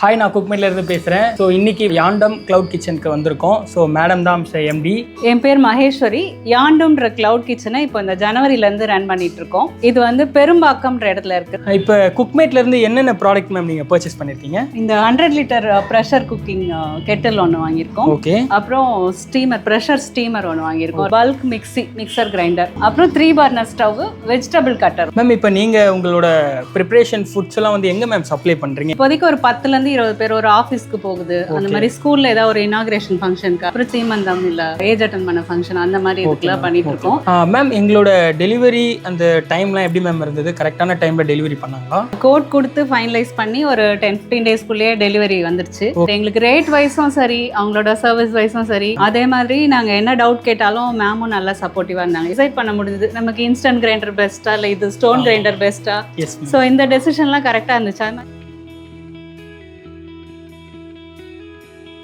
Hi, நான் குக்மேட்லேருந்து பேசுகிறேன். So இன்னைக்கு யாண்டம் கிளவுட் கிச்சனுக்கு வந்திருக்கோம். ஸோ மேடம் தான் எம்டி. என் பேர் மகேஸ்வரி. யாண்டம்ன்ற கிளவுட் கிச்சனை இப்போ இந்த ஜனவரியிலேருந்து ரன் பண்ணிட்டு இருக்கோம். இது வந்து பெரும்பாக்கம்ன்ற இடத்துல இருக்கு. இப்போ குக்மேட்லேருந்து என்னென்ன ப்ராடக்ட் மேம் நீங்கள் பர்ச்சேஸ் பண்ணியிருக்கீங்க? இந்த 100 லிட்டர் ப்ரெஷர் குக்கிங் கெட்டில் ஒன்று வாங்கியிருக்கோம். ஓகே. அப்புறம் ப்ரெஷர் ஸ்டீமர் ஒன்று வாங்கியிருக்கோம். பல்க் மிக்சர் கிரைண்டர், அப்புறம் 3 burner stove, vegetable cutter. Ma'am இப்போ நீங்கள் உங்களோட ப்ரிப்பரேஷன் ஃபுட்ஸ் எல்லாம் வந்து எங்கே மேம் சப்ளை பண்ணுறீங்க? இப்போதைக்கு ஒரு 10லேருந்து 20 பேர் ஒரு ஆஃபீஸ்க்கு போகுது. அந்த மாதிரி ஸ்கூல்ல ஏதாவது ஒரு இனாகிரேஷன் ஃபங்க்ஷனுக்கு, அப்புறம் சீமந்தம் இல்ல ஏஜ் அட்டன் பண்ண ஃபங்க்ஷன், அந்த மாதிரி இதுக்கெல்லாம் பண்ணிட்டு இருக்கோம். மேம் எங்களோட டெலிவரி அந்த டைம்லாம் எப்படி மேம் இருந்தது? கரெக்டான டைம்ல டெலிவரி பண்ணாங்களா? கோட் கொடுத்து ஃபைனலைஸ் பண்ணி ஒரு 10-15 டேஸ்க்குள்ளேயே டெலிவரி வந்துருச்சு. எங்களுக்கு ரேட் வைஸும் சரி, அவங்களோட சர்வீஸ் வைஸும் சரி, அதே மாதிரி நாங்க என்ன டவுட் கேட்டாலும் மேமும் நல்லா சப்போர்ட்டிவா இருந்தாங்க. டிசைட் பண்ண முடிஞ்சது நமக்கு இன்ஸ்டன்ட் கிரைண்டர் பெஸ்ட்டா இல்லை இது ஸ்டோன் கிரைண்டர் பெஸ்ட்டா. ஸோ இந்த டெசிஷன்லாம் கரெக்டாக இருந்துச்சு.